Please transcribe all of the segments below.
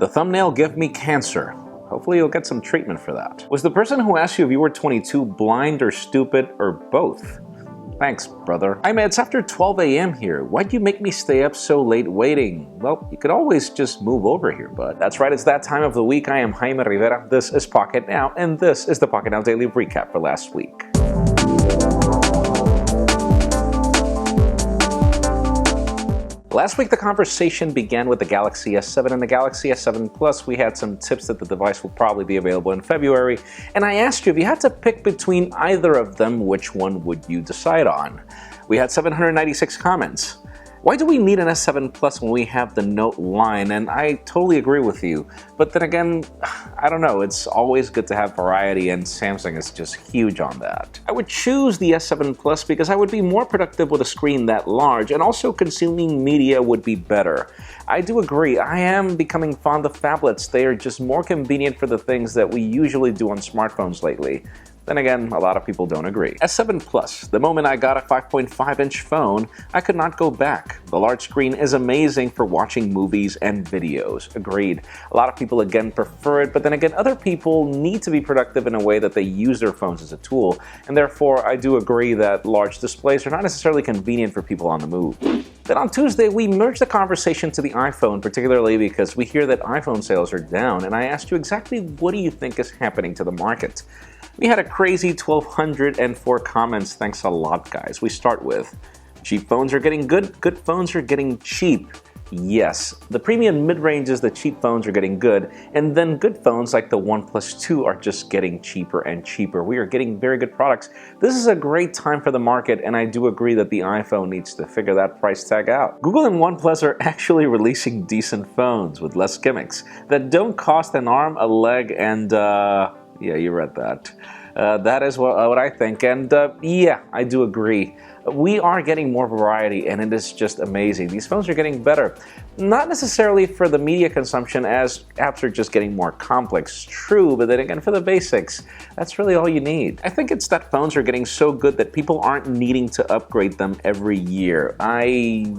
The thumbnail gave me cancer. Hopefully you'll get some treatment for that. Was the person who asked you if you were 22 blind or stupid or both? Thanks, brother. Hi, man, it's after 12 a.m. here. Why'd you make me stay up so late waiting? Well, you could always just move over here, bud. That's right, it's that time of the week. I am Jaime Rivera. This is Pocket Now, and this is the Pocketnow Daily Recap for last week. Last week, the conversation began with the Galaxy S7 and the Galaxy S7 Plus. We had some tips that the device will probably be available in February, and I asked you if you had to pick between either of them, which one would you decide on? We had 796 comments. Why do we need an S7 Plus when we have the Note line? And I totally agree with you. But then again, I don't know, it's always good to have variety, and Samsung is just huge on that. I would choose the S7 Plus because I would be more productive with a screen that large, and also consuming media would be better. I do agree, I am becoming fond of phablets. They are just more convenient for the things that we usually do on smartphones lately. Then again, a lot of people don't agree. S7 Plus. The moment I got a 5.5-inch phone, I could not go back. The large screen is amazing for watching movies and videos. Agreed. A lot of people again prefer it, but then again, other people need to be productive in a way that they use their phones as a tool, and therefore I do agree that large displays are not necessarily convenient for people on the move. Then on Tuesday, we merged the conversation to the iPhone, particularly because we hear that iPhone sales are down, and I asked you exactly what do you think is happening to the market. We had a crazy 1,204 comments. Thanks a lot, guys. We start with, cheap phones are getting good phones are getting cheap. Yes, the premium mid-ranges, the cheap phones are getting good, and then good phones like the OnePlus 2 are just getting cheaper and cheaper. We are getting very good products. This is a great time for the market, and I do agree that the iPhone needs to figure that price tag out. Google and OnePlus are actually releasing decent phones with less gimmicks that don't cost an arm, a leg, and yeah, you read that. That is what I think, and yeah, I do agree. We are getting more variety, and it is just amazing. These phones are getting better. Not necessarily for the media consumption, as apps are just getting more complex, true, but then again, for the basics, that's really all you need. I think it's that phones are getting so good that people aren't needing to upgrade them every year. I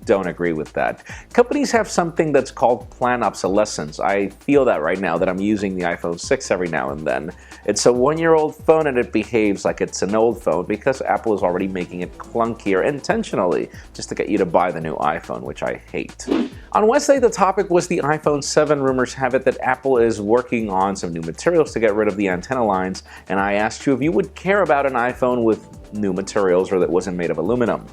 don't agree with that. Companies have something that's called planned obsolescence. I feel that right now that I'm using the iPhone 6 every now and then. It's a one-year-old phone and it behaves like it's an old phone because Apple is already making it clunkier intentionally just to get you to buy the new iPhone, which I hate. On Wednesday, the topic was the iPhone 7. Rumors have it that Apple is working on some new materials to get rid of the antenna lines, and I asked you if you would care about an iPhone with new materials or that wasn't made of aluminum.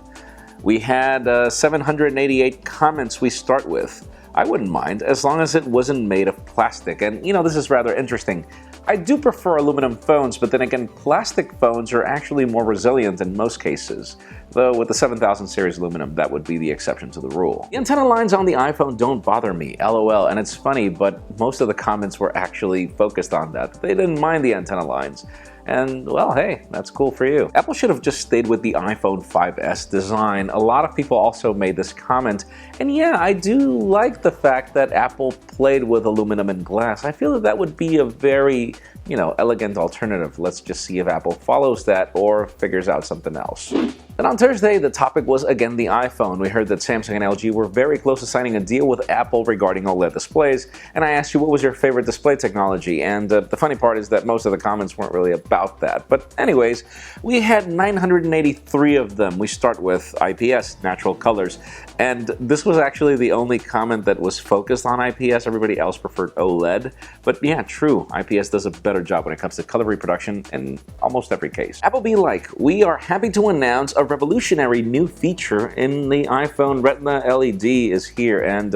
We had 788 comments. We start with, I wouldn't mind as long as it wasn't made of plastic, and you know, this is rather interesting. I do prefer aluminum phones, but then again, plastic phones are actually more resilient in most cases. Though with the 7000 series aluminum, that would be the exception to the rule. The antenna lines on the iPhone don't bother me, LOL, and it's funny, but most of the comments were actually focused on that. They didn't mind the antenna lines. And, well, hey, that's cool for you. Apple should have just stayed with the iPhone 5S design. A lot of people also made this comment, and yeah, I do like the fact that Apple played with aluminum and glass. I feel that that would be a very, elegant alternative. Let's just see if Apple follows that or figures out something else. Then on Thursday, the topic was again the iPhone. We heard that Samsung and LG were very close to signing a deal with Apple regarding OLED displays, and I asked you what was your favorite display technology, and the funny part is that most of the comments weren't really about that. But anyways, we had 983 of them. We start with IPS, natural colors, and this was actually the only comment that was focused on IPS. Everybody else preferred OLED, but yeah, true, IPS does a better job when it comes to color reproduction in almost every case. Apple be like, we are happy to announce a revolutionary new feature in the iPhone. Retina LED is here, and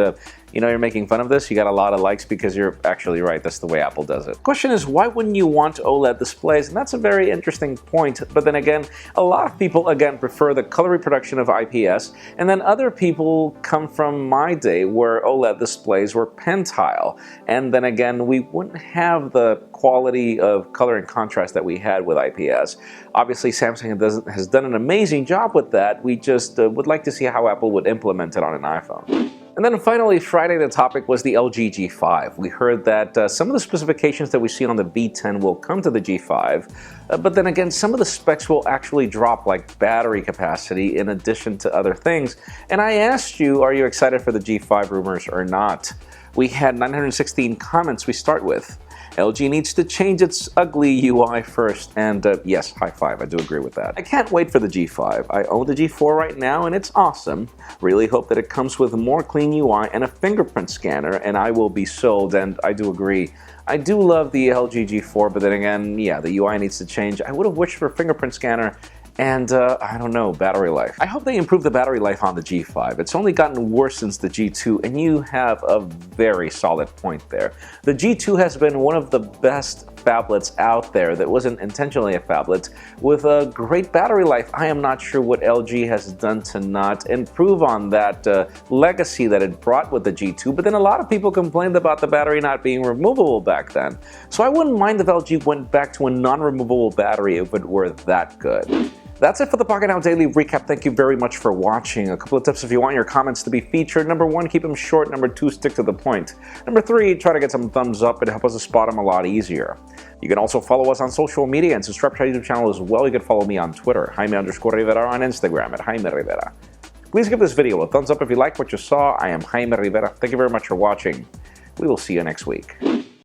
you're making fun of this. You got a lot of likes because you're actually right. That's the way Apple does it. Question is, why wouldn't you want OLED displays? And that's a very interesting point. But then again, a lot of people, again, prefer the color reproduction of IPS. And then other people come from my day where OLED displays were pentile. And then again, we wouldn't have the quality of color and contrast that we had with IPS. Obviously, Samsung has done an amazing job with that. We just would like to see how Apple would implement it on an iPhone. And then finally, Friday, the topic was the LG G5. We heard that some of the specifications that we see on the B10 will come to the G5, but then again, some of the specs will actually drop, like battery capacity in addition to other things. And I asked you, are you excited for the G5 rumors or not? We had 916 comments we start with. LG needs to change its ugly UI first, and yes, high five, I do agree with that. I can't wait for the G5. I own the G4 right now and it's awesome. Really hope that it comes with more clean UI and a fingerprint scanner and I will be sold, and I do agree. I do love the LG G4, but then again, yeah, the UI needs to change. I would have wished for a fingerprint scanner and, I don't know, battery life. I hope they improve the battery life on the G5. It's only gotten worse since the G2, and you have a very solid point there. The G2 has been one of the best phablets out there that wasn't intentionally a phablet, with a great battery life. I am not sure what LG has done to not improve on that legacy that it brought with the G2, but then a lot of people complained about the battery not being removable back then. So I wouldn't mind if LG went back to a non-removable battery if it were that good. That's it for the Pocketnow Daily Recap. Thank you very much for watching. A couple of tips if you want your comments to be featured. Number 1, keep them short. Number 2, stick to the point. Number 3, try to get some thumbs up. It'll help us to spot them a lot easier. You can also follow us on social media and subscribe to our YouTube channel as well. You can follow me on Twitter, Jaime_Rivera, on Instagram at Jaime Rivera. Please give this video a thumbs up if you like what you saw. I am Jaime Rivera. Thank you very much for watching. We will see you next week.